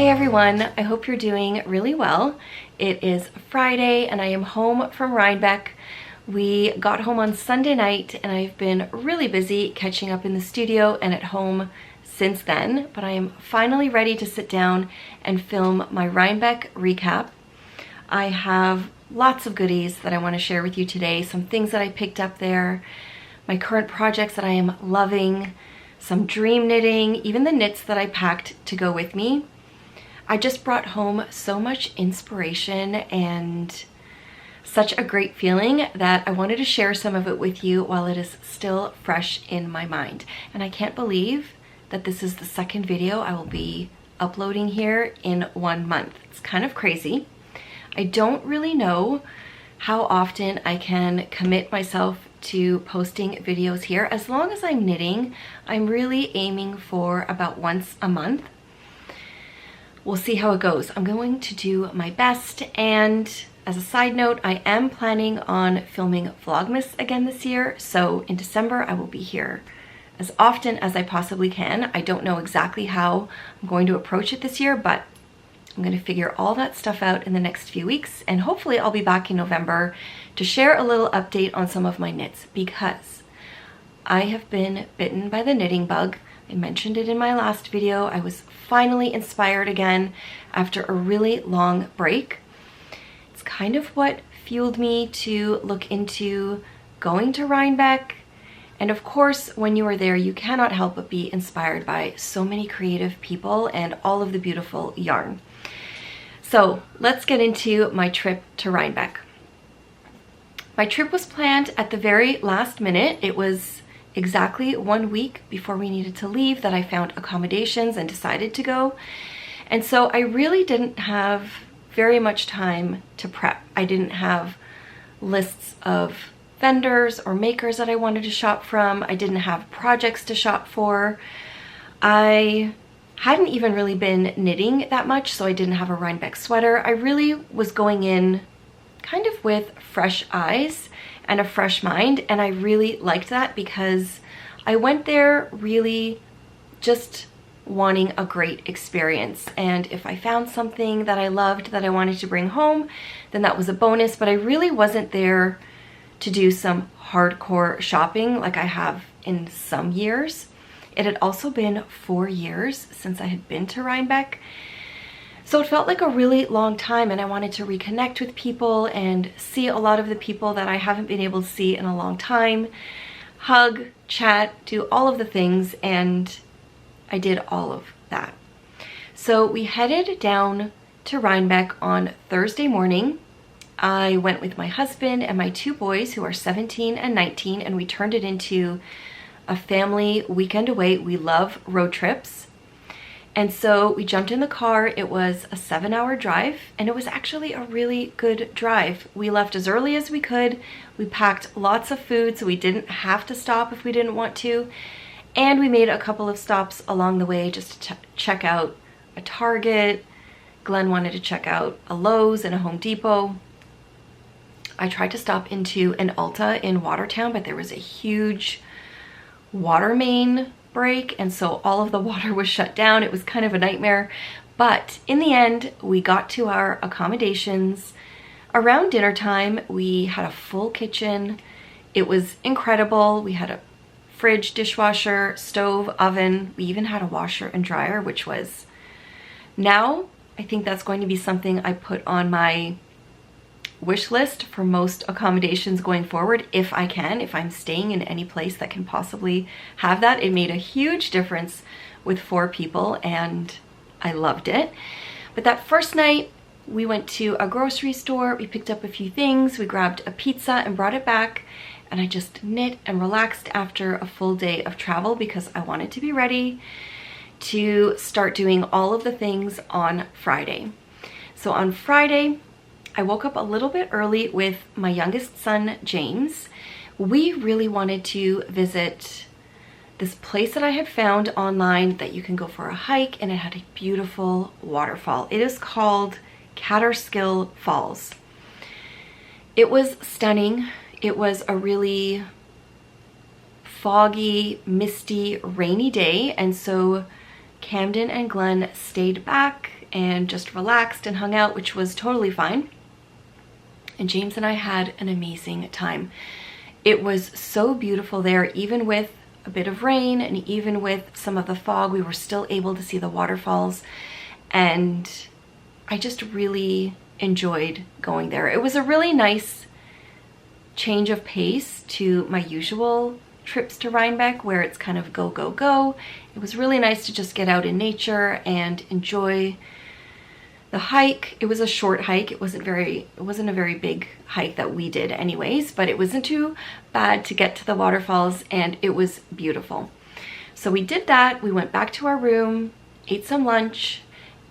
Hey everyone, I hope you're doing really well. It is Friday and I am home from Rhinebeck. We got home on Sunday night and I've been really busy catching up in the studio and at home since then, but I am finally ready to sit down and film my Rhinebeck recap. I have lots of goodies that I want to share with you today, some things that I picked up there, my current projects that I am loving, some dream knitting, even the knits that I packed to go with me. I just brought home so much inspiration and such a great feeling that I wanted to share some of it with you while it is still fresh in my mind. And I can't believe that this is the second video I will be uploading here in 1 month. It's kind of crazy. I don't really know how often I can commit myself to posting videos here. As long as I'm knitting, I'm really aiming for about once a month. We'll see how it goes. I'm going to do my best, and as a side note, I am planning on filming Vlogmas again this year, so in December I will be here as often as I possibly can. I don't know exactly how I'm going to approach it this year, but I'm going to figure all that stuff out in the next few weeks, and hopefully I'll be back in November to share a little update on some of my knits, because I have been bitten by the knitting bug. I mentioned it in my last video. I was finally inspired again after a really long break. It's kind of what fueled me to look into going to Rhinebeck. And of course, when you are there, you cannot help but be inspired by so many creative people and all of the beautiful yarn. So let's get into my trip to Rhinebeck. My trip was planned at the very last minute. It was exactly 1 week before we needed to leave that I found accommodations and decided to go. And so I really didn't have very much time to prep. I didn't have lists of vendors or makers that I wanted to shop from. I didn't have projects to shop for. I hadn't even really been knitting that much, so I didn't have a Rhinebeck sweater. I really was going in kind of with fresh eyes and a fresh mind, and I really liked that because I went there really just wanting a great experience. And if I found something that I loved that I wanted to bring home, then that was a bonus, but I really wasn't there to do some hardcore shopping like I have in some years. It had also been 4 years since I had been to Rhinebeck, so it felt like a really long time, and I wanted to reconnect with people and see a lot of the people that I haven't been able to see in a long time, hug, chat, do all of the things, and I did all of that. So we headed down to Rhinebeck on Thursday morning. I went with my husband and my 2 boys who are 17 and 19, and we turned it into a family weekend away. We love road trips. And so we jumped in the car. It was a 7-hour drive, and it was actually a really good drive. We left as early as we could. We packed lots of food so we didn't have to stop if we didn't want to. And we made a couple of stops along the way just to check out a Target. Glenn wanted to check out a Lowe's and a Home Depot. I tried to stop into an Ulta in Watertown, but there was a huge water main break, and so all of the water was shut down. It was kind of a nightmare, but in the end we got to our accommodations around dinner time. We had a full kitchen. It was incredible. We had a fridge, dishwasher, stove, oven. We even had a washer and dryer, which was, now I think that's going to be something I put on my wish list for most accommodations going forward, if I can, if I'm staying in any place that can possibly have that. It made a huge difference with 4 people, and I loved it. But that first night we went to a grocery store, we picked up a few things, we grabbed a pizza and brought it back, and I just knit and relaxed after a full day of travel because I wanted to be ready to start doing all of the things on Friday. So on Friday I woke up a little bit early with my youngest son, James. We really wanted to visit this place that I had found online that you can go for a hike, and it had a beautiful waterfall. It is called Kaaterskill Falls. It was stunning. It was a really foggy, misty, rainy day, and so Camden and Glenn stayed back and just relaxed and hung out, which was totally fine. And James and I had an amazing time. It was so beautiful there, even with a bit of rain and even with some of the fog, we were still able to see the waterfalls, and I just really enjoyed going there. It was a really nice change of pace to my usual trips to Rhinebeck where it's kind of go, go, go. It was really nice to just get out in nature and enjoy the hike. It was a short hike. It wasn't a very big hike that we did anyways, but it wasn't too bad to get to the waterfalls, and it was beautiful. So we did that. We went back to our room, ate some lunch,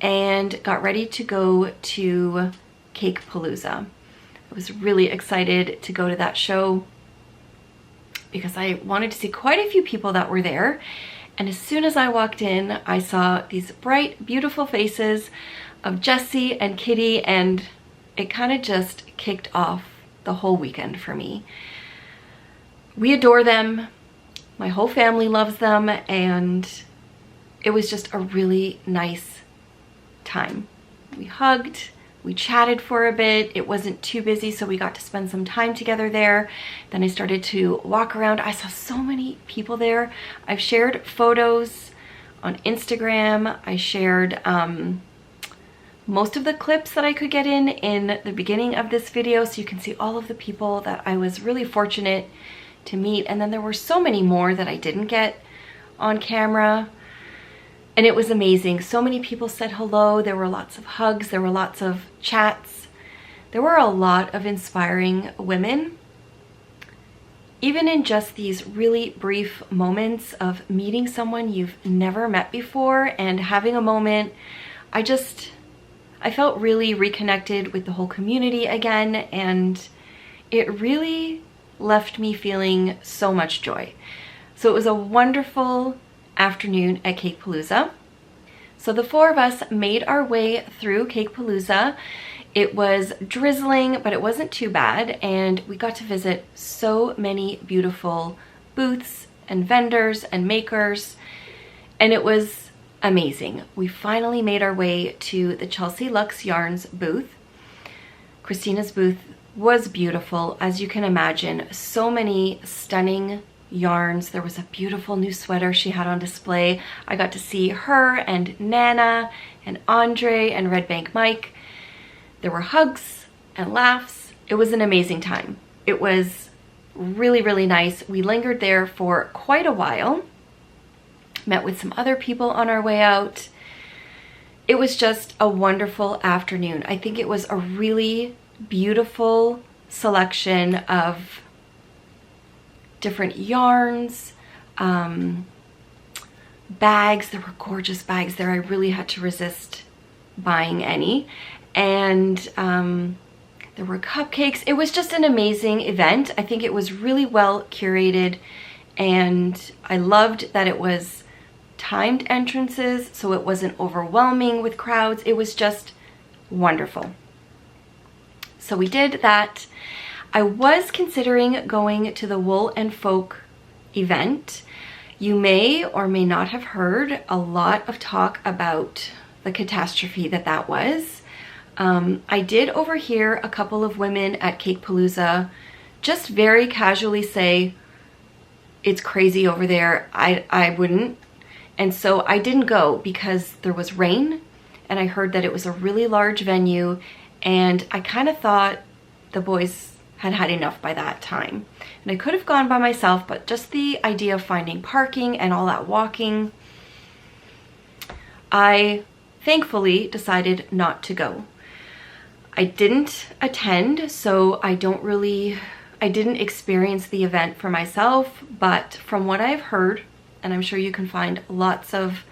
and got ready to go to Cakepalooza. I was really excited to go to that show because I wanted to see quite a few people that were there. And as soon as I walked in, I saw these bright, beautiful faces of Jessie and Kitty, and it kind of just kicked off the whole weekend for me. We adore them. My whole family loves them, and it was just a really nice time. We hugged, we chatted for a bit. It wasn't too busy, so we got to spend some time together there. Then I started to walk around. I saw so many people there. I've shared photos on Instagram. I shared most of the clips that I could get in the beginning of this video, so you can see all of the people that I was really fortunate to meet. And then there were so many more that I didn't get on camera, and it was amazing. So many people said hello. There were lots of hugs. There were lots of chats. There were a lot of inspiring women. Even in just these really brief moments of meeting someone you've never met before and having a moment, I felt really reconnected with the whole community again, and it really left me feeling so much joy. So it was a wonderful afternoon at Cakepalooza. So the four of us made our way through Cakepalooza. It was drizzling, but it wasn't too bad, and we got to visit so many beautiful booths and vendors and makers, and it was amazing. We finally made our way to the Chelsea Luxe Yarns booth. Christina's booth was beautiful, as you can imagine. So many stunning yarns. There was a beautiful new sweater she had on display. I got to see her and Nana and Andre and Red Bank Mike. There were hugs and laughs. It was an amazing time. It was really, really nice. We lingered there for quite a while. Met with some other people on our way out. It was just a wonderful afternoon. I think it was a really beautiful selection of different yarns, bags. There were gorgeous bags there. I really had to resist buying any. And there were cupcakes. It was just an amazing event. I think it was really well curated, and I loved that it was timed entrances, so it wasn't overwhelming with crowds. It was just wonderful. So we did that. I was considering going to the Wool and Folk event. You may or may not have heard a lot of talk about the catastrophe that was. I did overhear a couple of women at Cakepalooza just very casually say, "It's crazy over there, I wouldn't." And so I didn't go because there was rain, and I heard that it was a really large venue, and I kind of thought the boys had had enough by that time. And I could have gone by myself, but just the idea of finding parking and all that walking, I thankfully decided not to go. I didn't attend, so I didn't experience the event for myself, but from what I've heard, and I'm sure you can find lots of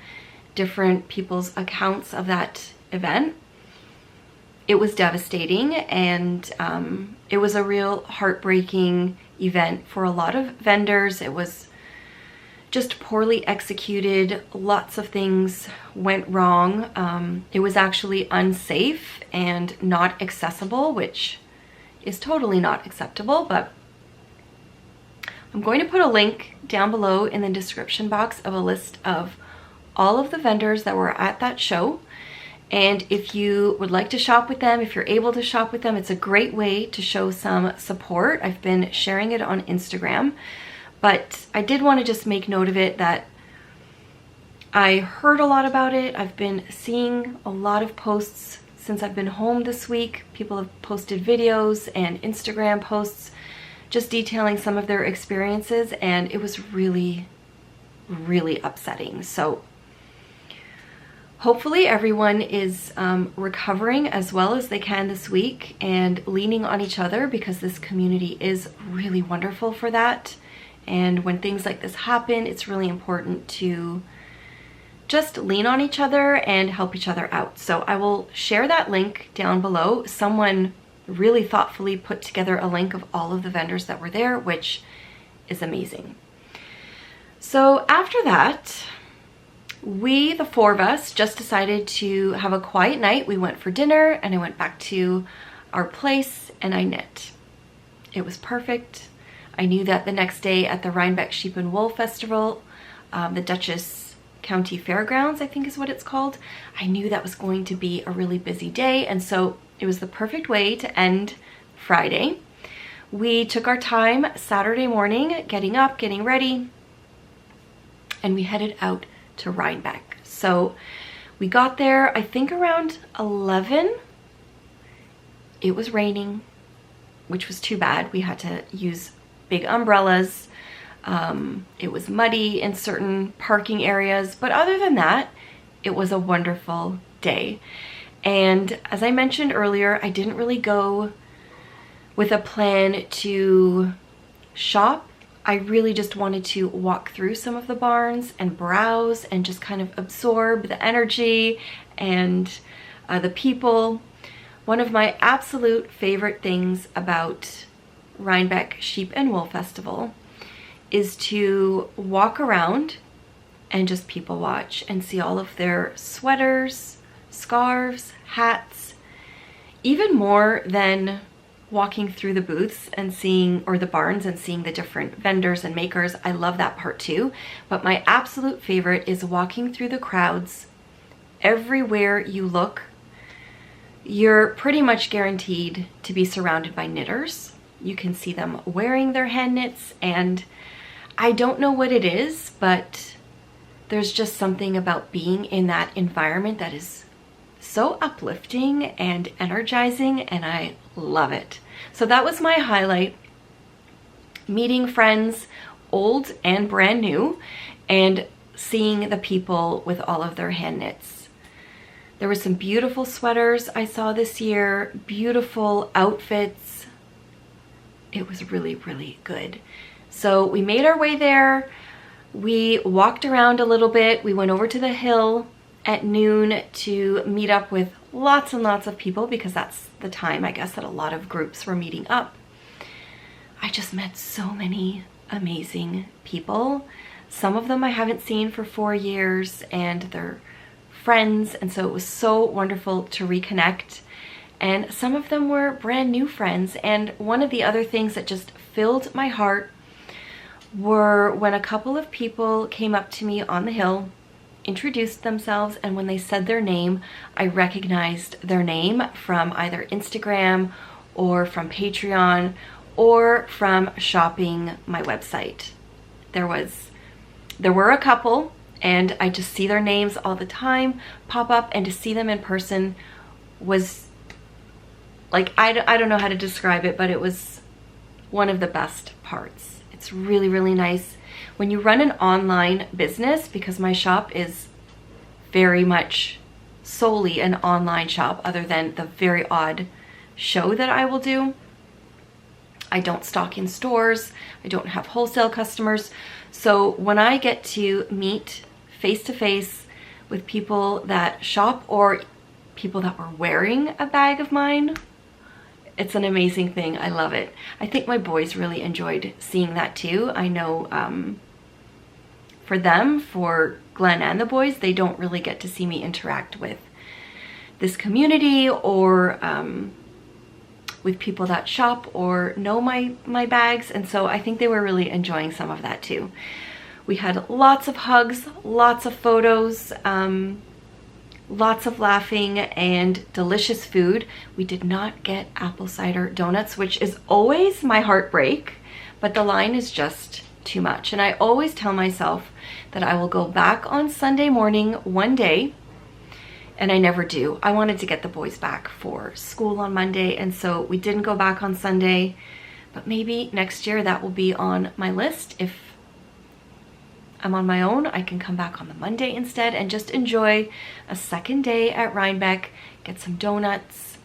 different people's accounts of that event, it was devastating, and it was a real heartbreaking event for a lot of vendors. It was just poorly executed. Lots of things went wrong. It was actually unsafe and not accessible, which is totally not acceptable, but I'm going to put a link down below in the description box of a list of all of the vendors that were at that show. And if you would like to shop with them, if you're able to shop with them, it's a great way to show some support. I've been sharing it on Instagram, but I did want to just make note of it that I heard a lot about it. I've been seeing a lot of posts since I've been home this week. People have posted videos and Instagram posts just detailing some of their experiences, and it was really, really upsetting. So hopefully everyone is recovering as well as they can this week and leaning on each other, because this community is really wonderful for that. And when things like this happen, it's really important to just lean on each other and help each other out. So I will share that link down below. Someone really thoughtfully put together a link of all of the vendors that were there, which is amazing. So after that, we, the four of us, just decided to have a quiet night. We went for dinner and I went back to our place and I knit. It was perfect. I knew that the next day at the Rhinebeck Sheep and Wool Festival, the Dutchess County Fairgrounds, I think is what it's called, I knew that was going to be a really busy day, and so it was the perfect way to end Friday. We took our time Saturday morning, getting up, getting ready, and we headed out to Rhinebeck. So we got there, I think around 11. It was raining, which was too bad. We had to use big umbrellas. It was muddy in certain parking areas, but other than that, it was a wonderful day. And as I mentioned earlier, I didn't really go with a plan to shop. I really just wanted to walk through some of the barns and browse and just kind of absorb the energy and the people. One of my absolute favorite things about Rhinebeck Sheep and Wool Festival is to walk around and just people watch and see all of their sweaters, scarves, hats, even more than walking through the booths and seeing, or the barns and seeing the different vendors and makers. I love that part too, but my absolute favorite is walking through the crowds. Everywhere you look, you're pretty much guaranteed to be surrounded by knitters. You can see them wearing their hand knits, and I don't know what it is, but there's just something about being in that environment that is so uplifting and energizing, and I love it. So that was my highlight, meeting friends, old and brand new, and seeing the people with all of their hand knits. There were some beautiful sweaters I saw this year, beautiful outfits. It was really, really good. So we made our way there. We walked around a little bit. We went over to the hill at noon to meet up with lots and lots of people, because that's the time, I guess, that a lot of groups were meeting up. I just met so many amazing people. Some of them I haven't seen for 4 years, and they're friends, and so it was so wonderful to reconnect. And some of them were brand new friends. And one of the other things that just filled my heart were when a couple of people came up to me on the hill, introduced themselves, and when they said their name, I recognized their name from either Instagram or from Patreon or from shopping my website. There were a couple, and I just see their names all the time pop up, and to see them in person was like, I don't know how to describe it, but it was one of the best parts. It's really, really nice. When you run an online business, because my shop is very much solely an online shop, other than the very odd show that I will do. I don't stock in stores. I don't have wholesale customers. So when I get to meet face to face with people that shop or people that were wearing a bag of mine, it's an amazing thing. I love it. I think my boys really enjoyed seeing that too. I know for them, for Glenn and the boys, they don't really get to see me interact with this community or with people that shop or know my bags, and so I think they were really enjoying some of that too. We had lots of hugs, lots of photos, lots of laughing, and delicious food. We did not get apple cider donuts, which is always my heartbreak, but the line is just too much. And I always tell myself that I will go back on Sunday morning one day, and I never do. I wanted to get the boys back for school on Monday, and so we didn't go back on Sunday, but maybe next year that will be on my list. If I'm on my own, I can come back on the Monday instead and just enjoy a second day at Rhinebeck, get some donuts,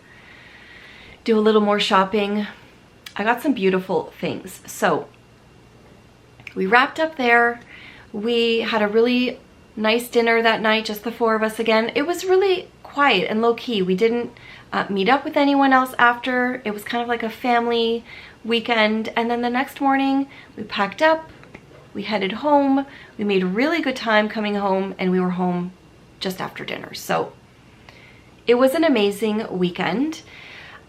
do a little more shopping. I got some beautiful things. So we wrapped up there. We had a really nice dinner that night, just the four of us again. It was really quiet and low-key. We didn't meet up with anyone else after. It was kind of like a family weekend. And then the next morning we packed up, we headed home. We made a really good time coming home, and we were home just after dinner. So it was an amazing weekend.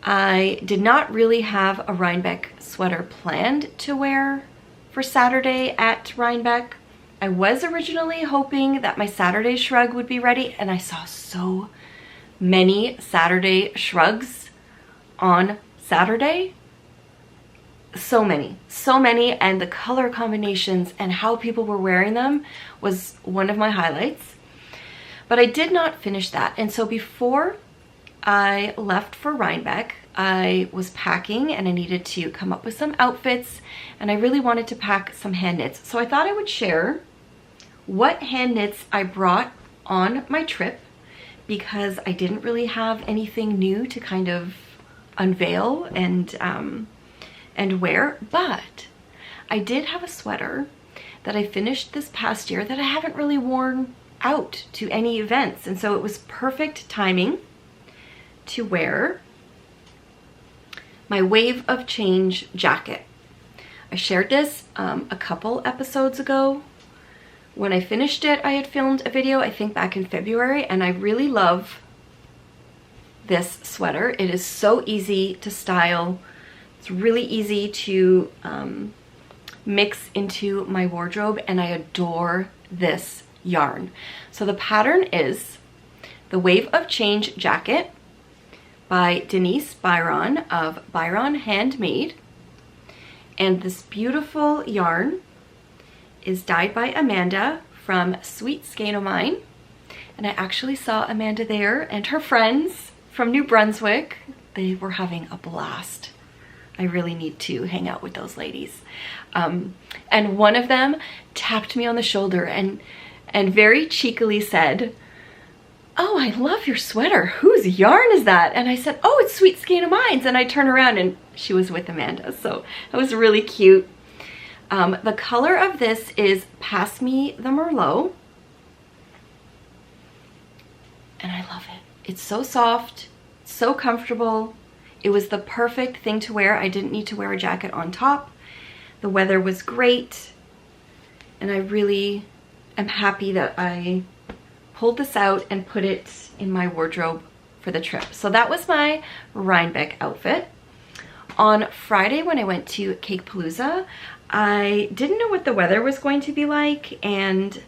I did not really have a Rhinebeck sweater planned to wear for Saturday at Rhinebeck. I was originally hoping that my Saturday shrug would be ready, and I saw so many Saturday shrugs on Saturday. So many, and the color combinations and how people were wearing them was one of my highlights. But I did not finish that, and so before I left for Rhinebeck, I was packing and I needed to come up with some outfits, and I really wanted to pack some hand knits. So I thought I would share what hand knits I brought on my trip, because I didn't really have anything new to kind of unveil and wear, but I did have a sweater that I finished this past year that I haven't really worn out to any events, and so it was perfect timing to wear my Wave of Change jacket. I shared this a couple episodes ago. When I finished it, I had filmed a video, I think back in February, and I really love this sweater. It is so easy to style. It's really easy to mix into my wardrobe, and I adore this yarn. So the pattern is the Wave of Change jacket by Denise Bayron of Bayron Handmade. And this beautiful yarn is dyed by Amanda from Sweet Skein o' Mine. And I actually saw Amanda there and her friends from New Brunswick. They were having a blast. I really need to hang out with those ladies. And one of them tapped me on the shoulder and very cheekily said, "Oh, I love your sweater. Whose yarn is that?" And I said, "Oh, it's Sweet Skein o' Mine's." And I turned around and she was with Amanda. So it was really cute. The color of this is Pass Me the Merlot. And I love it. It's so soft, so comfortable. It was the perfect thing to wear. I didn't need to wear a jacket on top. The weather was great. And I really am happy that I pulled this out and put it in my wardrobe for the trip. So that was my Rhinebeck outfit. On Friday when I went to Cakepalooza, I didn't know what the weather was going to be like, and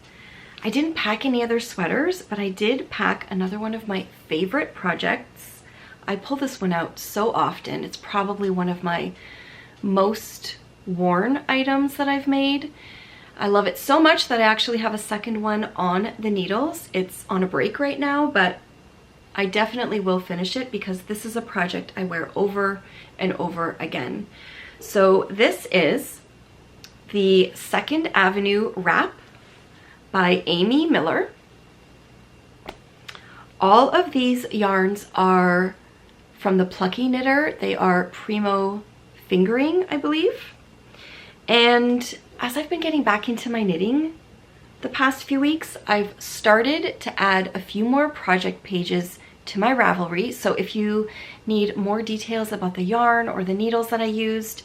I didn't pack any other sweaters, but I did pack another one of my favorite projects. I pull this one out so often. It's probably one of my most worn items that I've made. I love it so much that I actually have a second one on the needles. It's on a break right now, but I definitely will finish it because this is a project I wear over and over again. So this is the Second Avenue Wrap by Amy Miller. All of these yarns are from the Plucky Knitter. They are Primo Fingering, I believe. And as I've been getting back into my knitting the past few weeks, I've started to add a few more project pages to my Ravelry. So if you need more details about the yarn or the needles that I used,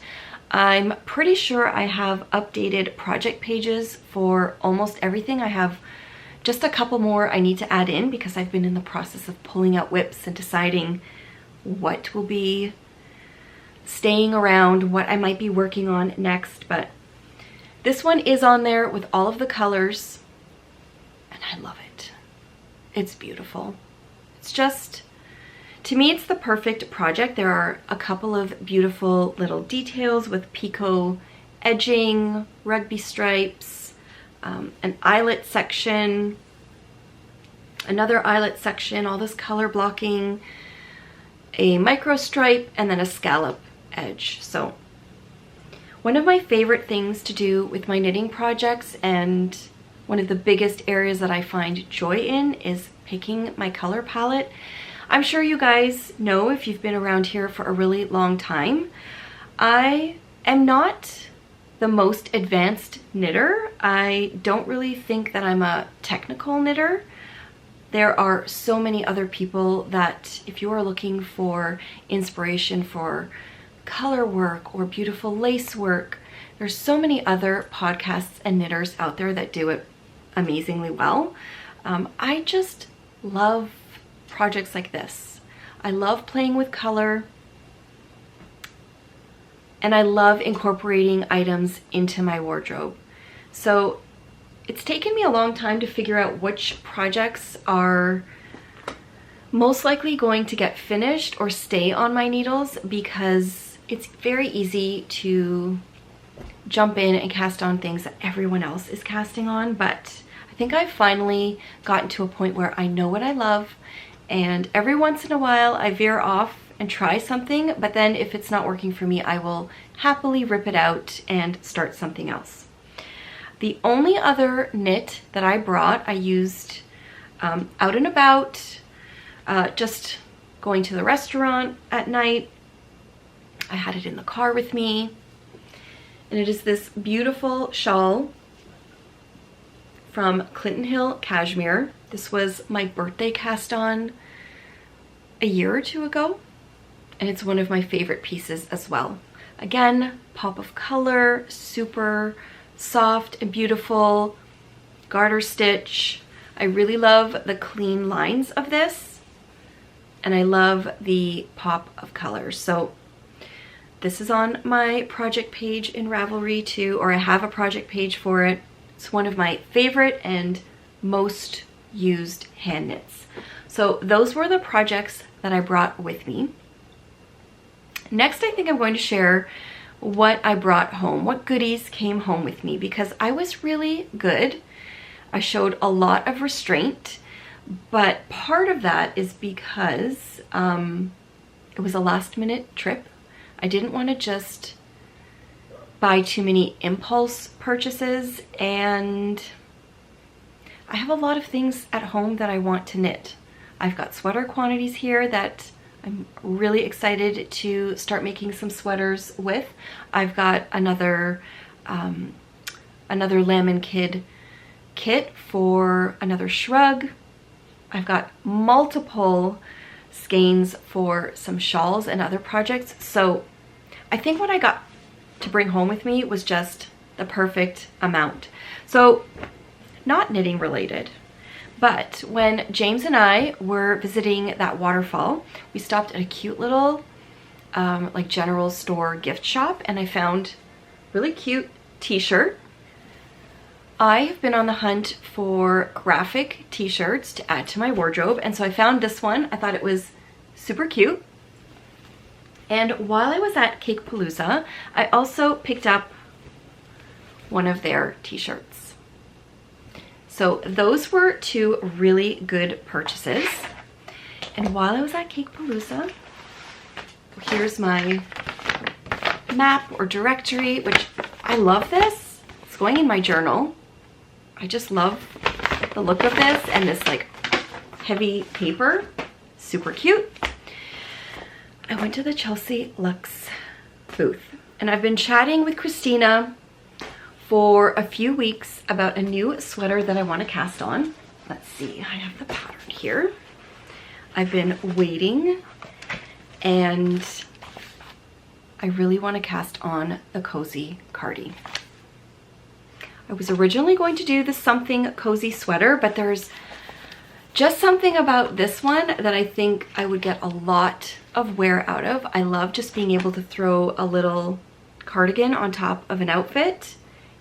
I'm pretty sure I have updated project pages for almost everything. I have just a couple more I need to add in because I've been in the process of pulling out whips and deciding what will be staying around, what I might be working on next. But this one is on there with all of the colors, and I love it. It's beautiful. It's just, to me, it's the perfect project. There are a couple of beautiful little details with picot edging, rugby stripes, an eyelet section, another eyelet section, all this color blocking, a micro stripe, and then a scallop edge. So One of my favorite things to do with my knitting projects, and one of the biggest areas that I find joy in, is picking my color palette. I'm sure you guys know if you've been around here for a really long time. I am not the most advanced knitter. I don't really think that I'm a technical knitter. There are so many other people that, if you are looking for inspiration for color work or beautiful lace work, there's so many other podcasts and knitters out there that do it amazingly well. I just love projects like this. I love playing with color, and I love incorporating items into my wardrobe. So it's taken me a long time to figure out which projects are most likely going to get finished or stay on my needles, because it's very easy to jump in and cast on things that everyone else is casting on. But I think I've finally gotten to a point where I know what I love, and every once in a while I veer off and try something, but then if it's not working for me, I will happily rip it out and start something else. The only other knit that I brought, I used out and about, just going to the restaurant at night. I had it in the car with me, and it is this beautiful shawl from Clinton Hill Cashmere. This was my birthday cast on a year or two ago, and it's one of my favorite pieces as well. Again, pop of color, super soft and beautiful, garter stitch. I really love the clean lines of this, and I love the pop of color. So this is on my project page in Ravelry too, or I have a project page for it. It's one of my favorite and most used hand knits. So those were the projects that I brought with me. Next, I think I'm going to share what I brought home, what goodies came home with me, because I was really good. I showed a lot of restraint, but part of that is because it was a last minute trip. I didn't want to just buy too many impulse purchases, and I have a lot of things at home that I want to knit. I've got sweater quantities here that I'm really excited to start making some sweaters with. I've got another Lamb & Kid kit for another shrug. I've got multiple skeins for some shawls and other projects. So I think what I got to bring home with me was just the perfect amount. So not knitting related, but when James and I were visiting that waterfall, we stopped at a cute little like general store gift shop, and I found a really cute t-shirt. I have been on the hunt for graphic t-shirts to add to my wardrobe, and so I found this one. I thought it was super cute. And while I was at Cakepalooza, I also picked up one of their t-shirts. So those were two really good purchases. And while I was at Cakepalooza, here's my map or directory, which I love this. It's going in my journal. I just love the look of this, and this like heavy paper, super cute. I went to the Chelsea Luxe booth, and I've been chatting with Christina for a few weeks about a new sweater that I want to cast on. Let's see, I have the pattern here. I've been waiting, and I really want to cast on the Cozy Cardi. I was originally going to do the Something Cozy sweater, but there's just something about this one that I think I would get a lot of wear out of. I love just being able to throw a little cardigan on top of an outfit,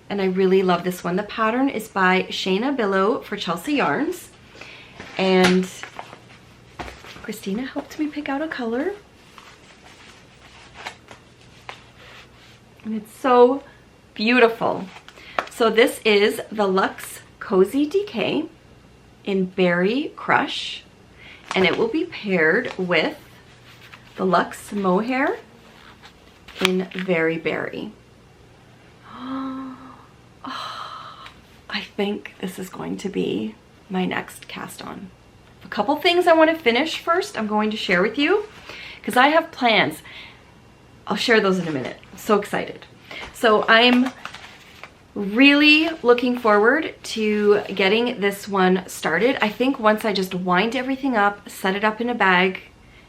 and I really love this one. The pattern is by Shayna Billow for Chelsea Yarns, and Christina helped me pick out a color, and it's so beautiful. So this is the Luxe Cozy Decay in Berry Crush, and it will be paired with the Luxe Mohair in Very Berry. I think this is going to be my next cast on. A couple things I want to finish first I'm going to share with you because I have plans. I'll share those in a minute. I'm so excited. So I'm really looking forward to getting this one started. I think once I just wind everything up, set it up in a bag,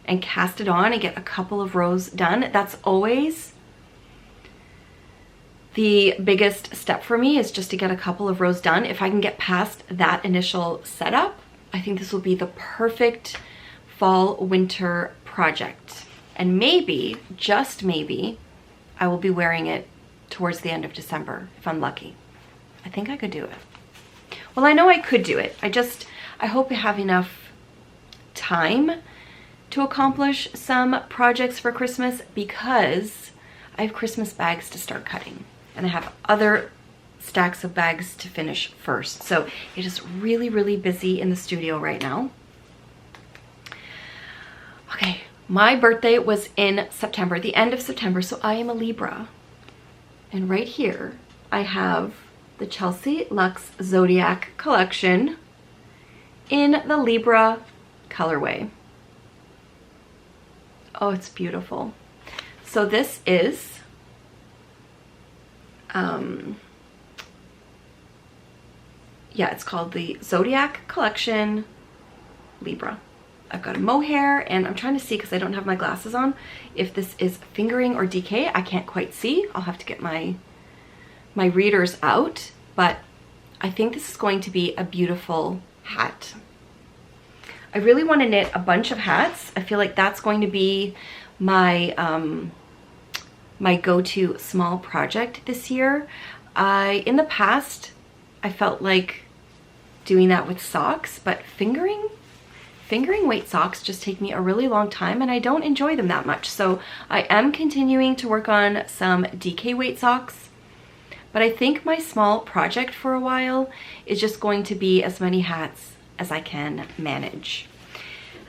and cast it on and get a couple of rows done, that's always the biggest step for me, is just to get a couple of rows done. If I can get past that initial setup, I think this will be the perfect fall winter project. And maybe, just maybe, I will be wearing it towards the end of December if I'm lucky. I think I could do it. Well, I know I could do it. I hope I have enough time to accomplish some projects for Christmas, because I have Christmas bags to start cutting and I have other stacks of bags to finish first. So it is really, really busy in the studio right now. Okay, my birthday was in September, the end of September, so I am a Libra. And right here, I have the Chelsea Luxe Zodiac collection in the Libra colorway. Oh, it's beautiful. So this is, yeah, it's called the Zodiac Collection Libra. I've got a mohair, and I'm trying to see, because I don't have my glasses on, if this is fingering or DK. I can't quite see. I'll have to get my readers out, but I think this is going to be a beautiful hat. I really want to knit a bunch of hats. I feel like that's going to be my my go-to small project this year. In the past, I felt like doing that with socks, but fingering weight socks just take me a really long time, and I don't enjoy them that much. So I am continuing to work on some DK weight socks, but I think my small project for a while is just going to be as many hats as I can manage.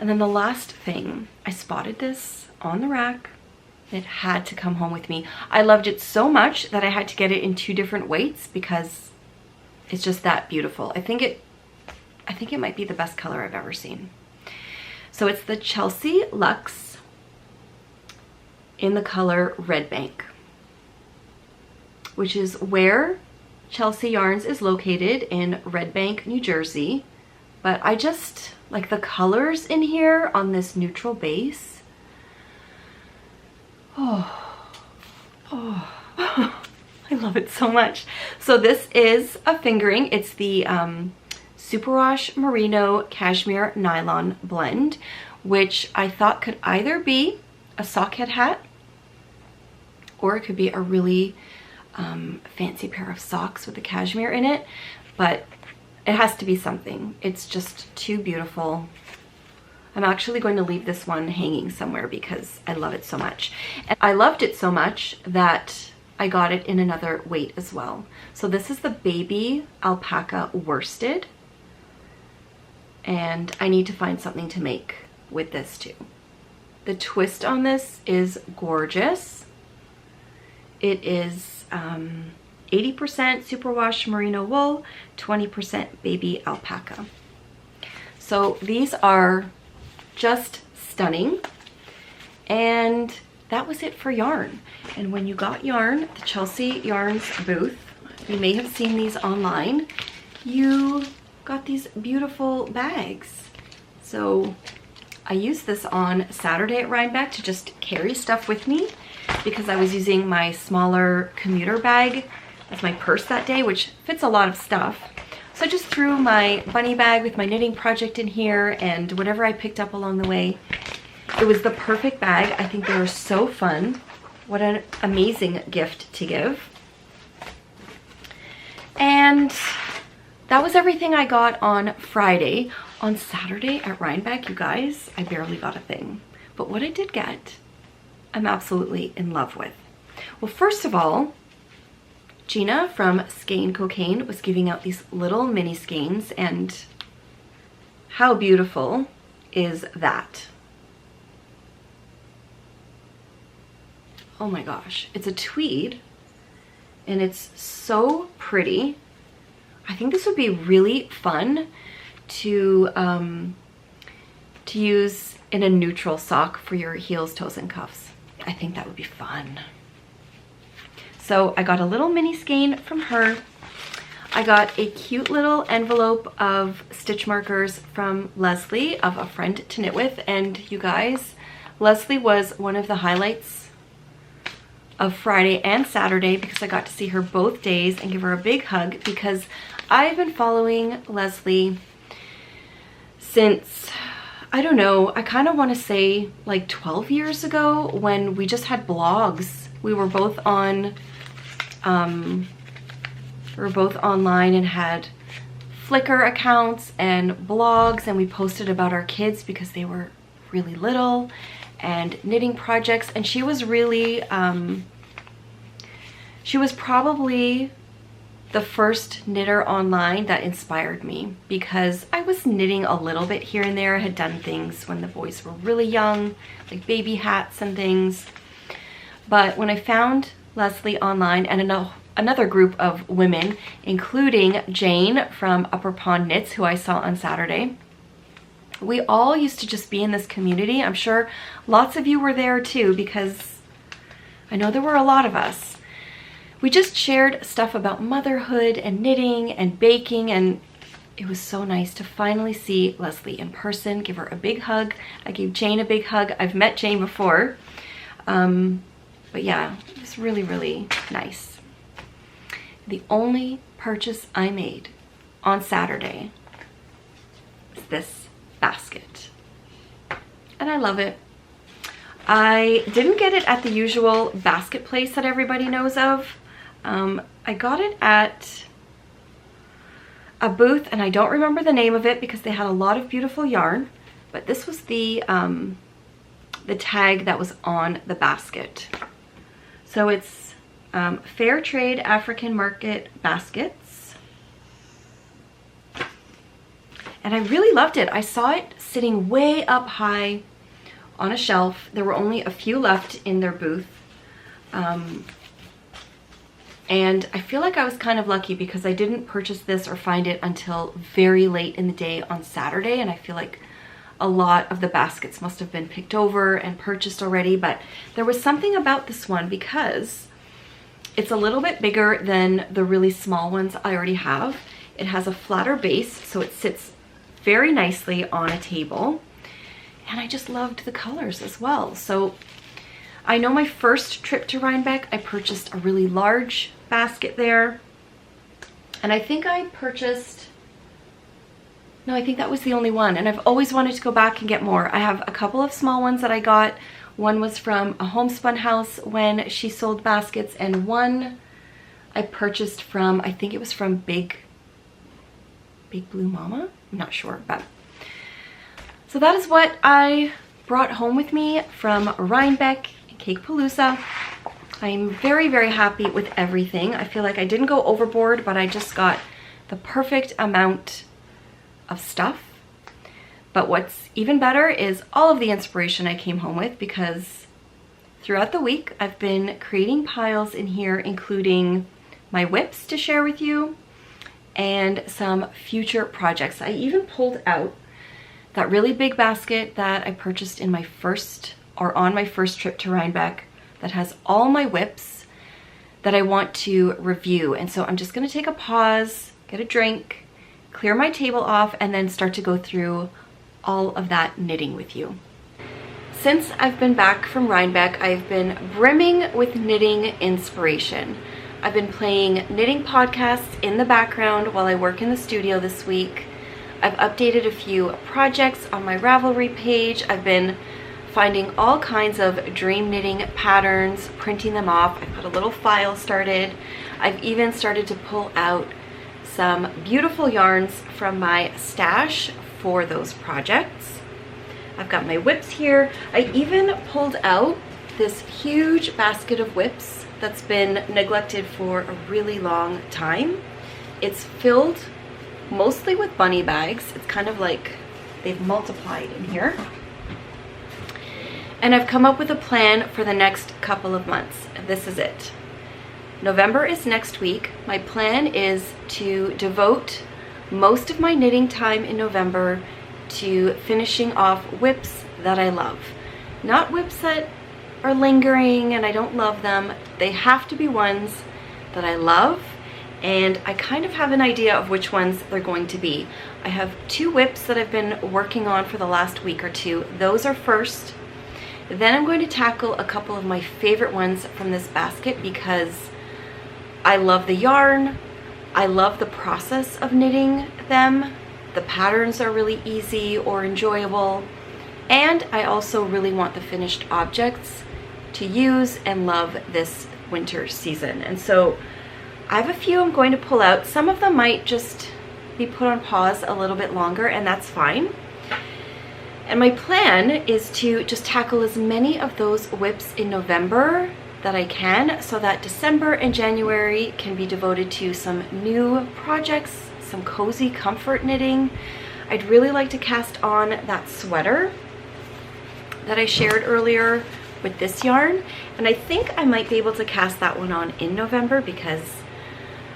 And then the last thing, I spotted this on the rack. It had to come home with me. I loved it so much that I had to get it in 2 different weights because it's just that beautiful. I think it might be the best color I've ever seen. So it's the Chelsea Luxe in the color Red Bank, which is where Chelsea Yarns is located, in Red Bank, New Jersey. But I just like the colors in here on this neutral base. Oh, I love it so much. So this is a fingering. It's the Superwash Merino Cashmere Nylon blend, which I thought could either be a sockhead hat, or it could be a really fancy pair of socks with the cashmere in it, but it has to be something. It's just too beautiful. I'm actually going to leave this one hanging somewhere because I love it so much. And I loved it so much that I got it in another weight as well. So this is the baby alpaca worsted, and I need to find something to make with this too. The twist on this is gorgeous. It is 80% superwash merino wool, 20% baby alpaca. So these are just stunning. And that was it for yarn. And when you got yarn, the Chelsea Yarns booth, you may have seen these online, you got these beautiful bags. So I used this on Saturday at Rhinebeck to just carry stuff with me, because I was using my smaller commuter bag as my purse that day, which fits a lot of stuff. So I just threw my bunny bag with my knitting project in here and whatever I picked up along the way. It was the perfect bag. I think they were so fun. What an amazing gift to give. And that was everything I got on Friday. On Saturday at Rhinebeck, you guys, I barely got a thing. But what I did get, I'm absolutely in love with. Well, first of all, Gina from Skein Cocaine was giving out these little mini skeins, and how beautiful is that? Oh my gosh, it's a tweed and it's so pretty. I think this would be really fun to use in a neutral sock for your heels, toes, and cuffs. I think that would be fun. So I got a little mini skein from her. I got a cute little envelope of stitch markers from Leslie, of a friend to knit with. And you guys, Leslie was one of the highlights of Friday and Saturday because I got to see her both days and give her a big hug, because I've been following Leslie since, I don't know, I kind of want to say like 12 years ago, when we just had blogs. We were both on, online and had Flickr accounts and blogs, and we posted about our kids because they were really little, and knitting projects. And she was really, she was probably the first knitter online that inspired me, because I was knitting a little bit here and there. I had done things when the boys were really young, like baby hats and things. But when I found Leslie online and another group of women, including Jane from Upper Pond Knits, who I saw on Saturday, we all used to just be in this community. I'm sure lots of you were there too, because I know there were a lot of us. We just shared stuff about motherhood and knitting and baking, and it was so nice to finally see Leslie in person, give her a big hug. I gave Jane a big hug. I've met Jane before. But yeah, it was really, really nice. The only purchase I made on Saturday is this basket. And I love it. I didn't get it at the usual basket place that everybody knows of. I got it at a booth, and I don't remember the name of it because they had a lot of beautiful yarn, but this was the tag that was on the basket. So it's Fair Trade African Market Baskets. And I really loved it. I saw it sitting way up high on a shelf. There were only a few left in their booth. And I feel like I was kind of lucky because I didn't purchase this or find it until very late in the day on Saturday. And I feel like a lot of the baskets must have been picked over and purchased already. But there was something about this one because it's a little bit bigger than the really small ones I already have. It has a flatter base, so it sits very nicely on a table. And I just loved the colors as well. So I know my first trip to Rhinebeck, I purchased a really large basket there. And I think I purchased, no, I think that was the only one. And I've always wanted to go back and get more. I have a couple of small ones that I got. One was from a homespun house when she sold baskets, and one I purchased from, I think it was from Big Blue Mama? I'm not sure, but. So that is what I brought home with me from Rhinebeck Cakepalooza. I'm very, very happy with everything. I feel like I didn't go overboard, but I just got the perfect amount of stuff. But what's even better is all of the inspiration I came home with, because throughout the week I've been creating piles in here, including my whips to share with you and some future projects. I even pulled out that really big basket that I purchased in my first, or on my first trip to Rhinebeck, that has all my whips that I want to review. And so I'm just gonna take a pause, get a drink, clear my table off, and then start to go through all of that knitting with you. Since I've been back from Rhinebeck, I've been brimming with knitting inspiration. I've been playing knitting podcasts in the background while I work in the studio this week. I've updated a few projects on my Ravelry page. I've been finding all kinds of dream knitting patterns, printing them off. I've got a little file started. I've even started to pull out some beautiful yarns from my stash for those projects. I've got my whips here. I even pulled out this huge basket of whips that's been neglected for a really long time. It's filled mostly with bunny bags. It's kind of like they've multiplied in here. And I've come up with a plan for the next couple of months. This is it. November is next week. My plan is to devote most of my knitting time in November to finishing off whips that I love. Not whips that are lingering and I don't love them. They have to be ones that I love, and I kind of have an idea of which ones they're going to be. I have 2 whips that I've been working on for the last week or 2. Those are first. Then I'm going to tackle a couple of my favorite ones from this basket because I love the yarn. I love the process of knitting them. The patterns are really easy or enjoyable. And I also really want the finished objects to use and love this winter season. And so I have a few I'm going to pull out. Some of them might just be put on pause a little bit longer, and that's fine. And my plan is to just tackle as many of those whips in November that I can, so that December and January can be devoted to some new projects, some cozy comfort knitting. I'd really like to cast on that sweater that I shared earlier with this yarn, and I think I might be able to cast that one on in November because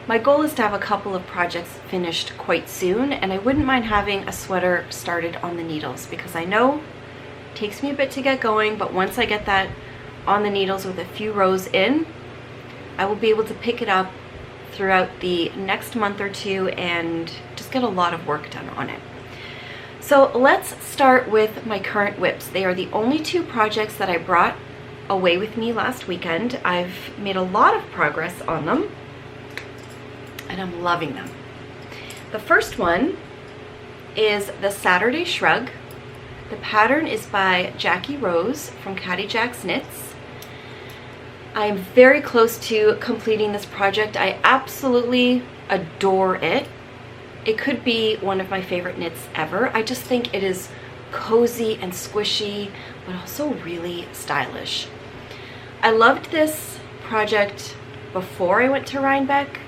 my goal is to have a couple of projects finished quite soon, and I wouldn't mind having a sweater started on the needles because I know it takes me a bit to get going, but once I get that on the needles with a few rows in, I will be able to pick it up throughout the next month or 2 and just get a lot of work done on it. So let's start with my current whips. They are the only 2 projects that I brought away with me last weekend. I've made a lot of progress on them and I'm loving them. The first one is the Saturday Shrug. The pattern is by Jackie Rose from Catty Jack's Knits. I am very close to completing this project. I absolutely adore it. It could be one of my favorite knits ever. I just think it is cozy and squishy, but also really stylish. I loved this project before I went to Rhinebeck,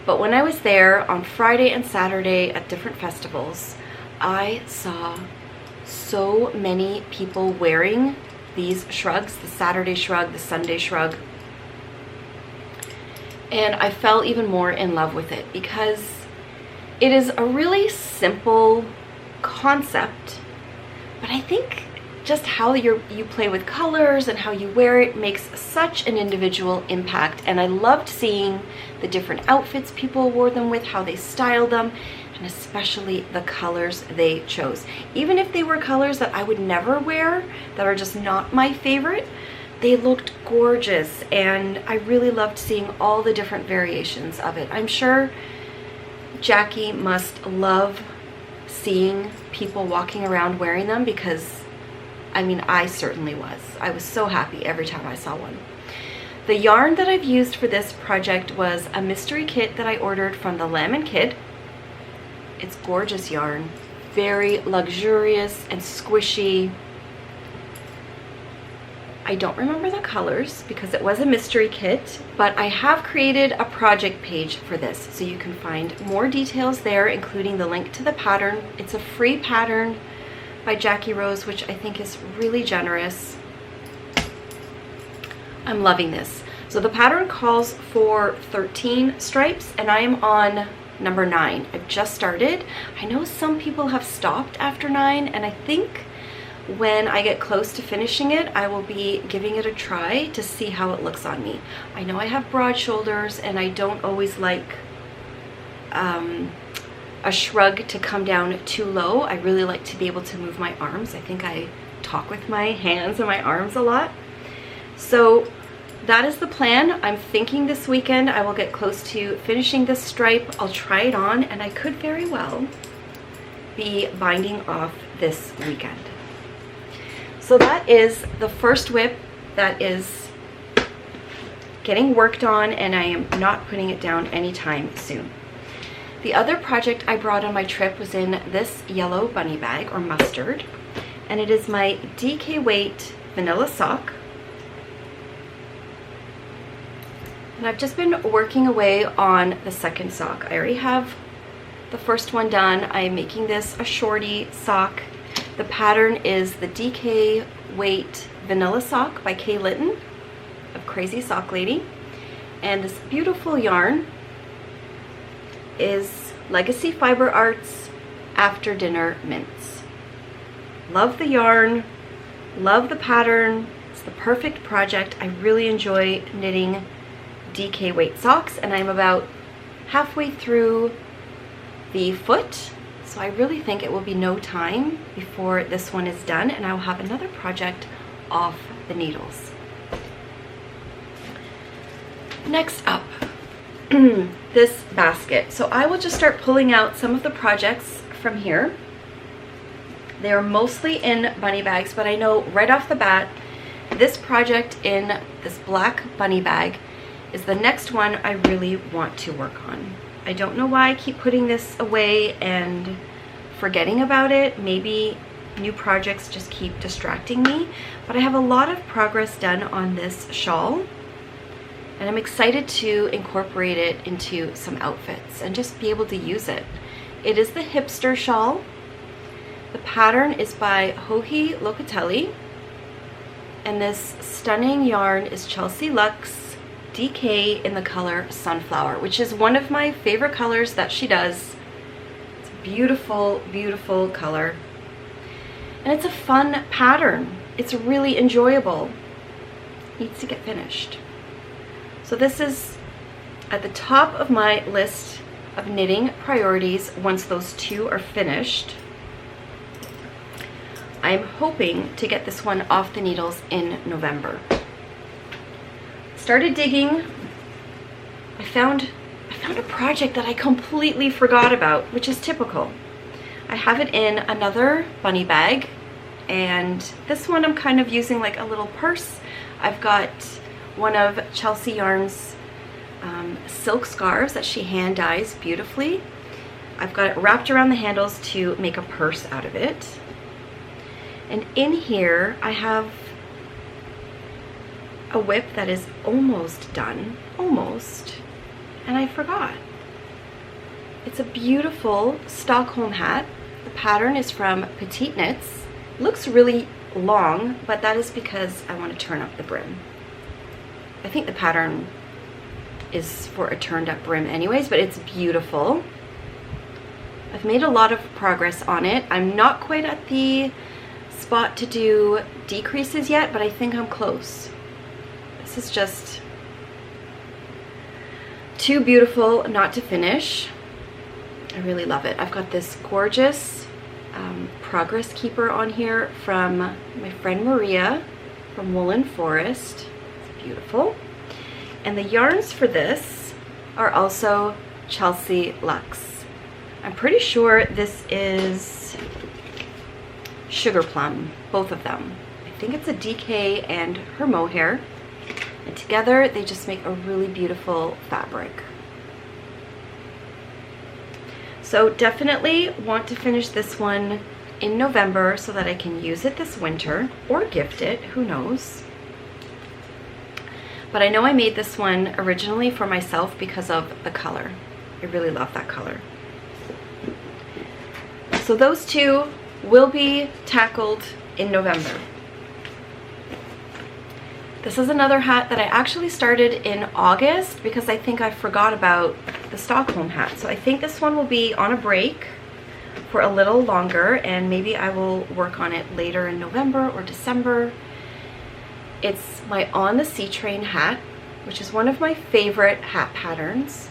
but when I was there on Friday and Saturday at different festivals, I saw so many people wearing these shrugs, the Saturday Shrug, the Sunday Shrug, and I fell even more in love with it because it is a really simple concept, but I think just how you play with colors and how you wear it makes such an individual impact. And I loved seeing the different outfits people wore them with, how they styled them, and especially the colors they chose. Even if they were colors that I would never wear, that are just not my favorite, they looked gorgeous, and I really loved seeing all the different variations of it. I'm sure Jackie must love seeing people walking around wearing them because, I mean, I certainly was. I was so happy every time I saw one. The yarn that I've used for this project was a mystery kit that I ordered from the Lamb & Kid. It's gorgeous yarn, very luxurious and squishy. I don't remember the colors because it was a mystery kit, but I have created a project page for this, so you can find more details there, including the link to the pattern. It's a free pattern by Jackie Rose, which I think is really generous. I'm loving this. So the pattern calls for 13 stripes and I am on number 9. I've just started. I know some people have stopped after 9, and I think when I get close to finishing it, I will be giving it a try to see how it looks on me. I know I have broad shoulders and I don't always like a shrug to come down too low. I really like to be able to move my arms. I think I talk with my hands and my arms a lot. So that is the plan. I'm thinking this weekend I will get close to finishing this stripe. I'll try it on, and I could very well be binding off this weekend. So that is the first whip that is getting worked on, and I am not putting it down anytime soon. The other project I brought on my trip was in this yellow bunny bag, or mustard, and it is my DK Weight vanilla sock. And I've just been working away on the second sock. I already have the first one done. I am making this a shorty sock. The pattern is the DK Weight vanilla sock by Kay Litton of Crazy Sock Lady. And this beautiful yarn is Legacy Fiber Arts After Dinner Mints. Love the yarn, love the pattern. It's the perfect project. I really enjoy knitting DK weight socks, and I'm about halfway through the foot, so I really think it will be no time before this one is done and I'll have another project off the needles. Next up, this basket. So I will just start pulling out some of the projects from here. They are mostly in bunny bags, but I know right off the bat, this project in this black bunny bag is the next one I really want to work on. I don't know why I keep putting this away and forgetting about it. Maybe new projects just keep distracting me, but I have a lot of progress done on this shawl, and I'm excited to incorporate it into some outfits and just be able to use it. It is the hipster shawl. The pattern is by Joji Locatelli, and this stunning yarn is Chelsea Luxe DK in the color Sunflower, which is one of my favorite colors that she does. It's a beautiful, beautiful color. And it's a fun pattern. It's really enjoyable. Needs to get finished. So this is at the top of my list of knitting priorities once those two are finished. I'm hoping to get this one off the needles in November. Started digging. I found a project that I completely forgot about, which is typical. I have it in another bunny bag, and this one I'm kind of using like a little purse. I've got one of Chelsea Yarn's silk scarves that she hand dyes beautifully. I've got it wrapped around the handles to make a purse out of it. And in here I have a whip that is almost done, almost, and I forgot. It's a beautiful Stockholm hat. The pattern is from Petite Knits. It looks really long, but that is because I want to turn up the brim. I think the pattern is for a turned up brim anyways, but it's beautiful. I've made a lot of progress on it. I'm not quite at the spot to do decreases yet, but I think I'm close. This is just too beautiful not to finish. I really love it. I've got this gorgeous progress keeper on here from my friend Maria from Woolen Forest. It's beautiful. And the yarns for this are also Chelsea Luxe. I'm pretty sure this is Sugar Plum, both of them. I think it's a DK and her mohair. And together they just make a really beautiful fabric. So definitely want to finish this one in November so that I can use it this winter or gift it, who knows. But I know I made this one originally for myself because of the color. I really love that color. So those two will be tackled in November. This is another hat that I actually started in August because I think I forgot about the Stockholm hat. So I think this one will be on a break for a little longer, and maybe I will work on it later in November or December. It's my On the Sea Train hat, which is one of my favorite hat patterns.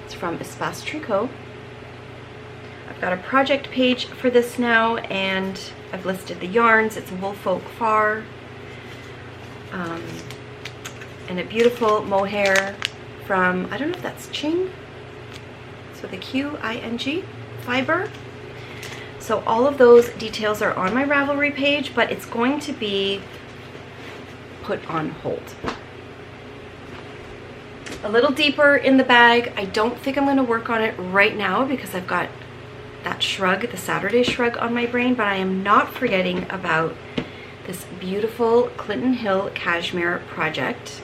It's from Espace Tricot. I've got a project page for this now, and I've listed the yarns. It's Woolfolk Far. And a beautiful mohair from, I don't know if that's Qing, it's with a Q-I-N-G, fiber. So all of those details are on my Ravelry page, but it's going to be put on hold. A little deeper in the bag. I don't think I'm going to work on it right now because I've got that shrug, the Saturday shrug on my brain, but I am not forgetting about this beautiful Clinton Hill cashmere project.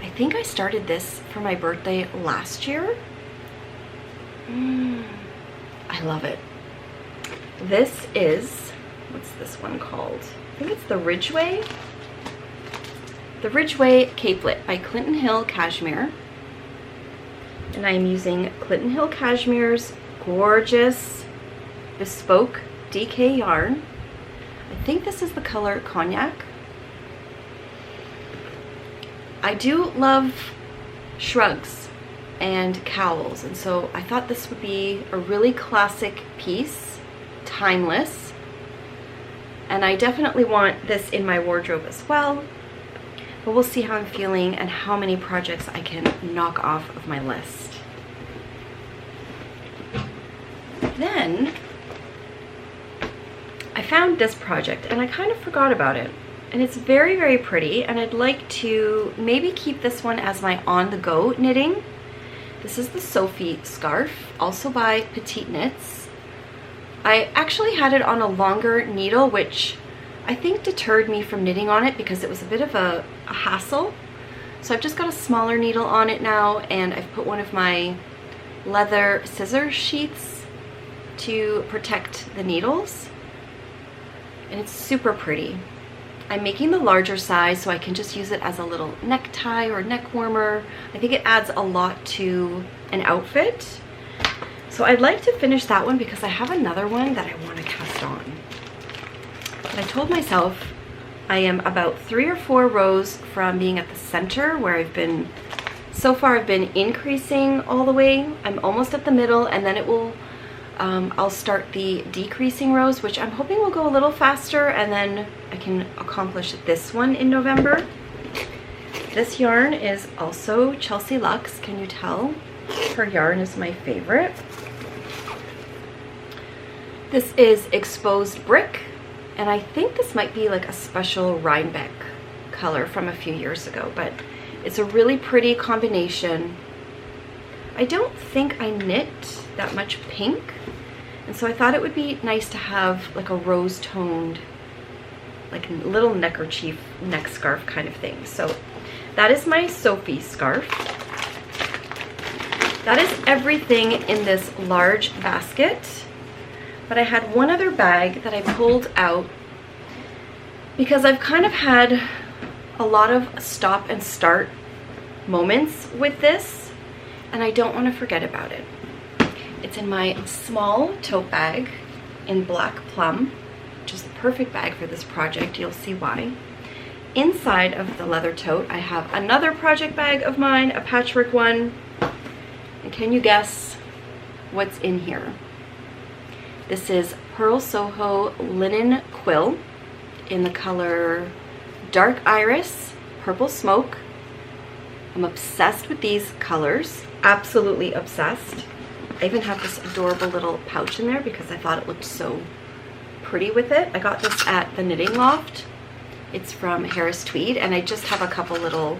I think I started this for my birthday last year. I love it. This is, what's this one called? I think it's the Ridgeway. The Ridgeway Capelet by Clinton Hill Cashmere. And I am using Clinton Hill Cashmere's gorgeous bespoke DK yarn. I think this is the color Cognac. I do love shrugs and cowls, and so I thought this would be a really classic piece, timeless, and I definitely want this in my wardrobe as well, but we'll see how I'm feeling and how many projects I can knock off of my list. Then I found this project and I kind of forgot about it, and it's very, very pretty, and I'd like to maybe keep this one as my on-the-go knitting. This is the Sophie scarf, also by Petite Knits. I actually had it on a longer needle, which I think deterred me from knitting on it because it was a bit of a hassle. So I've just got a smaller needle on it now, and I've put one of my leather scissor sheaths to protect the needles. And it's super pretty. I'm making the larger size so I can just use it as a little necktie or neck warmer. I think it adds a lot to an outfit. So I'd like to finish that one because I have another one that I want to cast on. But I told myself I am about 3 or 4 rows from being at the center where I've been, so far I've been increasing all the way. I'm almost at the middle, and then it will I'll start the decreasing rows, which I'm hoping will go a little faster, and then I can accomplish this one in November. This yarn is also Chelsea Luxe. Can you tell? Her yarn is my favorite. This is Exposed Brick, and I think this might be like a special Rhinebeck color from a few years ago, but it's a really pretty combination. I don't think I knit that much pink, and so I thought it would be nice to have like a rose-toned, like little neckerchief neck scarf kind of thing. So that is my Sophie scarf. That is everything in this large basket, but I had one other bag that I pulled out because I've kind of had a lot of stop and start moments with this, and I don't want to forget about it. It's in my small tote bag in Black Plum, which is the perfect bag for this project. You'll see why. Inside of the leather tote, I have another project bag of mine, a patchwork one. And can you guess what's in here? This is Pearl Soho linen quill in the color Dark Iris, Purple Smoke. I'm obsessed with these colors, absolutely obsessed. I even have this adorable little pouch in there because I thought it looked so pretty with it. I got this at the Knitting Loft. It's from Harris Tweed, and I just have a couple little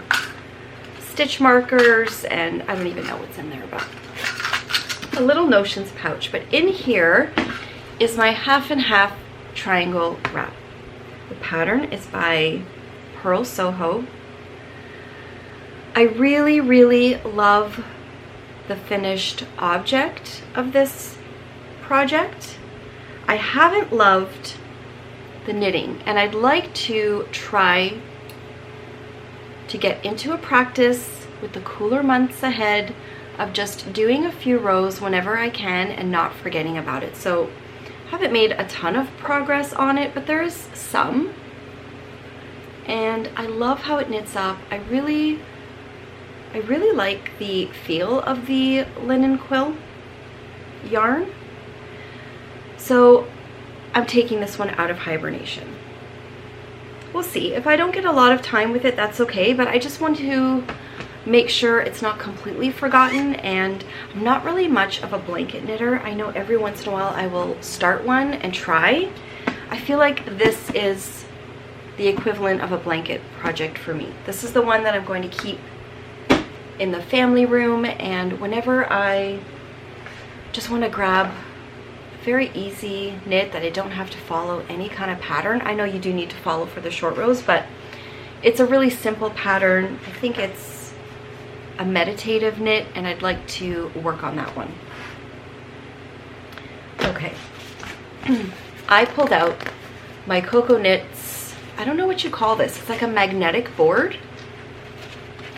stitch markers, and I don't even know what's in there, but a little notions pouch. But in here is my half and half triangle wrap. The pattern is by Pearl Soho. I really, really love the finished object of this project. I haven't loved the knitting, and I'd like to try to get into a practice with the cooler months ahead of just doing a few rows whenever I can and not forgetting about it. So I haven't made a ton of progress on it, but there is some, and I love how it knits up. I really like the feel of the linen quill yarn. So I'm taking this one out of hibernation. We'll see. If I don't get a lot of time with it, that's okay, but I just want to make sure it's not completely forgotten, and I'm not really much of a blanket knitter. I know every once in a while I will start one and try. I feel like this is the equivalent of a blanket project for me. This is the one that I'm going to keep in the family room, and whenever I just want to grab a very easy knit that I don't have to follow any kind of pattern. I know you do need to follow for the short rows, but it's a really simple pattern. I think it's a meditative knit, and I'd like to work on that one. Okay. I pulled out my Coco Knits, I don't know what you call this. It's like a magnetic board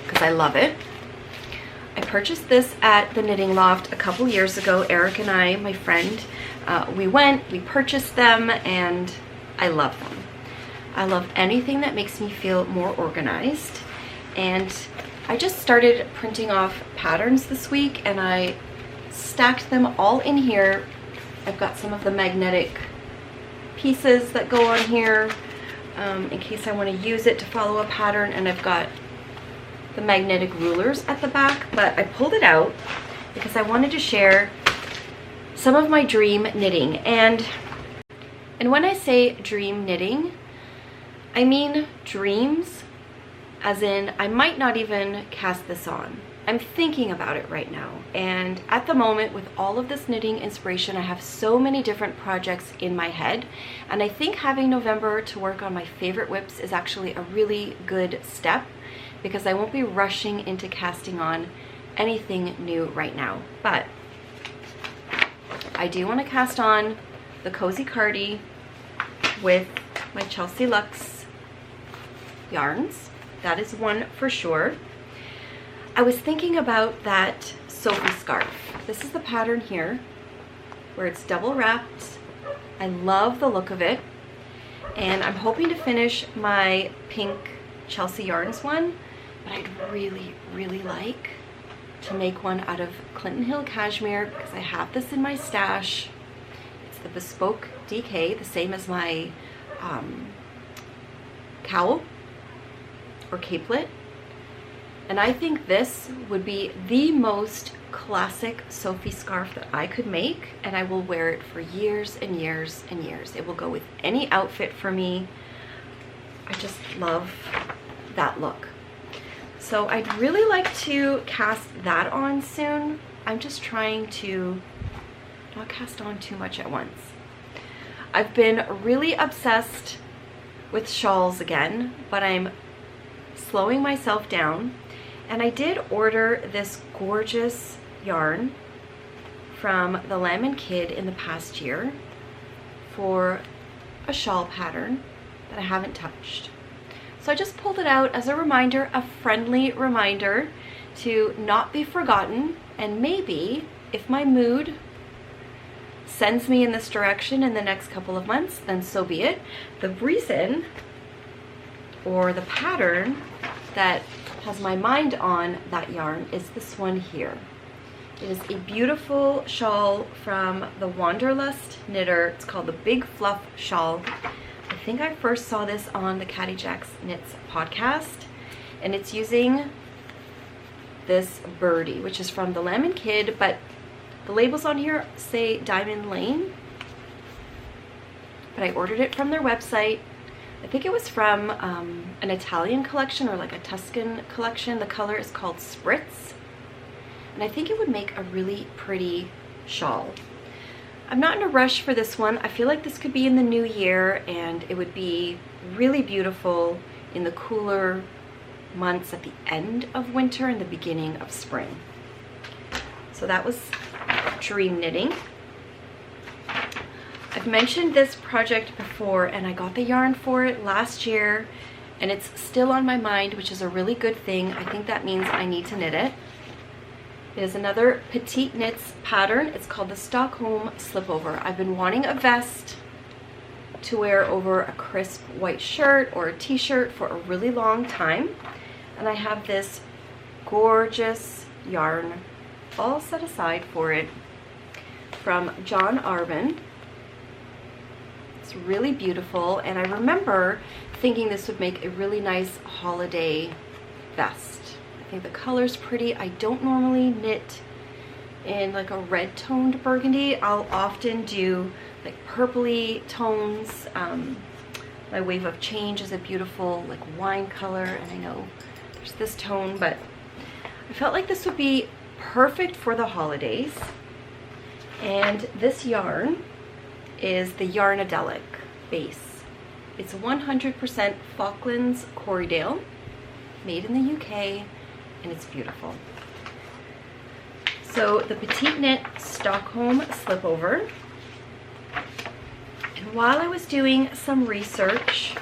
because I love it. I purchased this at the Knitting Loft a couple years ago. Eric and I, my friend, we purchased them, and I love them. I love anything that makes me feel more organized. And I just started printing off patterns this week, and I stacked them all in here. I've got some of the magnetic pieces that go on here in case I want to use it to follow a pattern, and I've got the magnetic rulers at the back, but I pulled it out because I wanted to share some of my dream knitting. And when I say dream knitting, I mean dreams, as in I might not even cast this on. I'm thinking about it right now, and at the moment, with all of this knitting inspiration, I have so many different projects in my head, and I think having November to work on my favorite whips is actually a really good step, because I won't be rushing into casting on anything new right now. But I do want to cast on the Cozy Cardi with my Chelsea Luxe yarns. That is one for sure. I was thinking about that Sophie scarf. This is the pattern here, where it's double wrapped. I love the look of it, and I'm hoping to finish my pink Chelsea Yarns one, but I'd really, really like to make one out of Clinton Hill cashmere, because I have this in my stash. It's the Bespoke DK, the same as my cowl or capelet. And I think this would be the most classic Sophie scarf that I could make, and I will wear it for years and years and years. It will go with any outfit for me. I just love that look. So I'd really like to cast that on soon. I'm just trying to not cast on too much at once. I've been really obsessed with shawls again, but I'm slowing myself down. And I did order this gorgeous yarn from the Lamb & Kid in the past year for a shawl pattern that I haven't touched. So I just pulled it out as a reminder, a friendly reminder to not be forgotten, and maybe if my mood sends me in this direction in the next couple of months, then so be it. The reason, or the pattern that has my mind on that yarn, is this one here. It is a beautiful shawl from the Wanderlust knitter. It's called the Big Fluff Shawl. I think I first saw this on the Catty Jacks Knits podcast, and it's using this birdie, which is from the Lamb & Kid, but the labels on here say Diamond Lane, but I ordered it from their website. I think it was from an Italian collection, or like a Tuscan collection. The color is called Spritz, and I think it would make a really pretty shawl. I'm not in a rush for this one. I feel like this could be in the new year, and it would be really beautiful in the cooler months at the end of winter and the beginning of spring. So that was dream knitting. I've mentioned this project before, and I got the yarn for it last year, and it's still on my mind, which is a really good thing. I think that means I need to knit it. It is another Petite Knits pattern. It's called the Stockholm Slipover. I've been wanting a vest to wear over a crisp white shirt or a t-shirt for a really long time, and I have this gorgeous yarn all set aside for it from John Arvin. It's really beautiful, and I remember thinking this would make a really nice holiday vest. I think the color's pretty. I don't normally knit in like a red toned burgundy. I'll often do like purpley tones. My Wave of Change is a beautiful like wine color, and I know there's this tone, but I felt like this would be perfect for the holidays. And this yarn is the Yarnadelic base. It's 100% Falklands Corriedale, made in the UK, and it's beautiful. So the Petite Knit Stockholm Slipover. And while I was doing some research,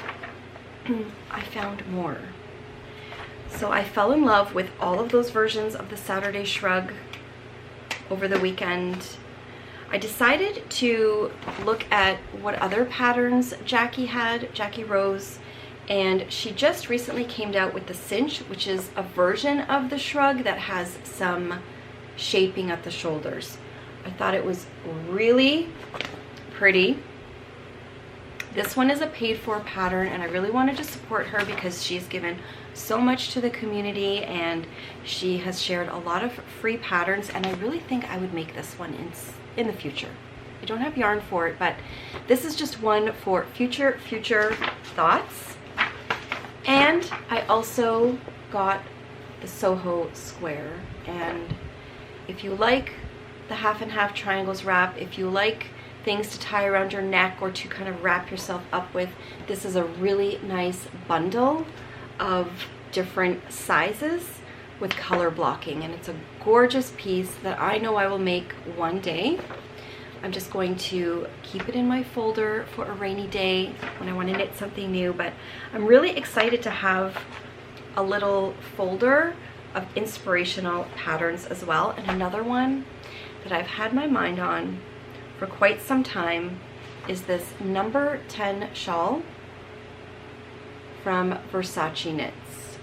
I found more. So I fell in love with all of those versions of the Saturday Shrug over the weekend. I decided to look at what other patterns Jackie had, Jackie Rose, and she just recently came out with the Cinch, which is a version of the Shrug that has some shaping at the shoulders. I thought it was really pretty. This one is a paid for pattern, and I really wanted to support her because she's given so much to the community and she has shared a lot of free patterns, and I really think I would make this one in the future. I don't have yarn for it, but this is just one for future thoughts. And I also got the Soho Square, and if you like the half and half triangles wrap, if you like things to tie around your neck or to kind of wrap yourself up with, this is a really nice bundle of different sizes with color blocking, and it's a gorgeous piece that I know I will make one day. I'm just going to keep it in my folder for a rainy day when I want to knit something new, but I'm really excited to have a little folder of inspirational patterns as well. And another one that I've had my mind on for quite some time is this number 10 shawl from Versace Knits.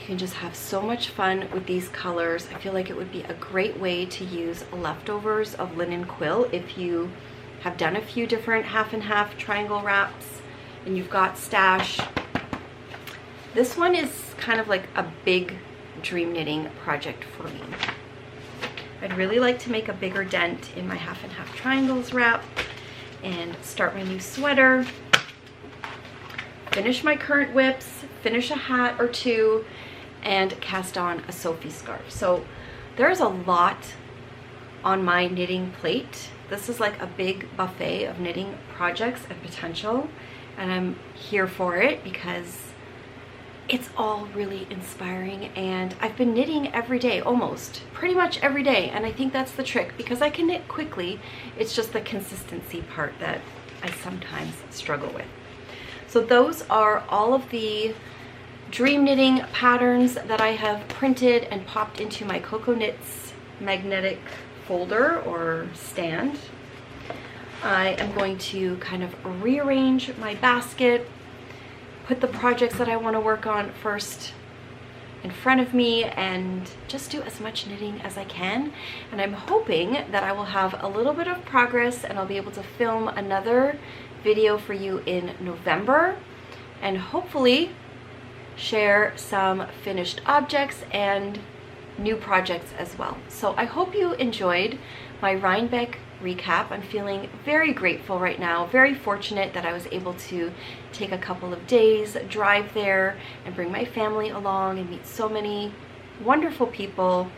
You can just have so much fun with these colors. I feel like it would be a great way to use leftovers of linen quill if you have done a few different half and half triangle wraps and you've got stash. This one is kind of like a big dream knitting project for me. I'd really like to make a bigger dent in my half and half triangles wrap and start my new sweater, finish my current whips, finish a hat or two, and cast on a Sophie scarf. So there's a lot on my knitting plate. This is like a big buffet of knitting projects and potential, and I'm here for it because it's all really inspiring, and I've been knitting every day, almost pretty much every day, and I think that's the trick because I can knit quickly. It's just the consistency part that I sometimes struggle with. So those are all of the dream knitting patterns that I have printed and popped into my Coco Knits magnetic folder or stand. I am going to kind of rearrange my basket, put the projects that I want to work on first in front of me, and just do as much knitting as I can. And I'm hoping that I will have a little bit of progress and I'll be able to film another video for you in November and hopefully share some finished objects and new projects as well. So I hope you enjoyed my Rhinebeck recap. I'm feeling very grateful right now, very fortunate that I was able to take a couple of days, drive there and bring my family along and meet so many wonderful people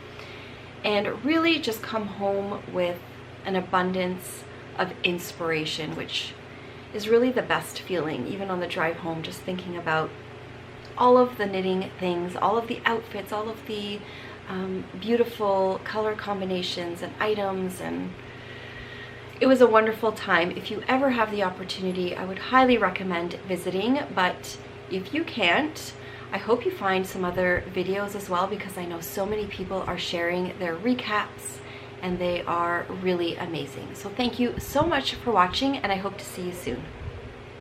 and really just come home with an abundance of inspiration, which is really the best feeling, even on the drive home, just thinking about all of the knitting things, all of the outfits, all of the beautiful color combinations and items, and it was a wonderful time. If you ever have the opportunity, I would highly recommend visiting, but if you can't, I hope you find some other videos as well, because I know so many people are sharing their recaps and they are really amazing. So thank you so much for watching, and I hope to see you soon.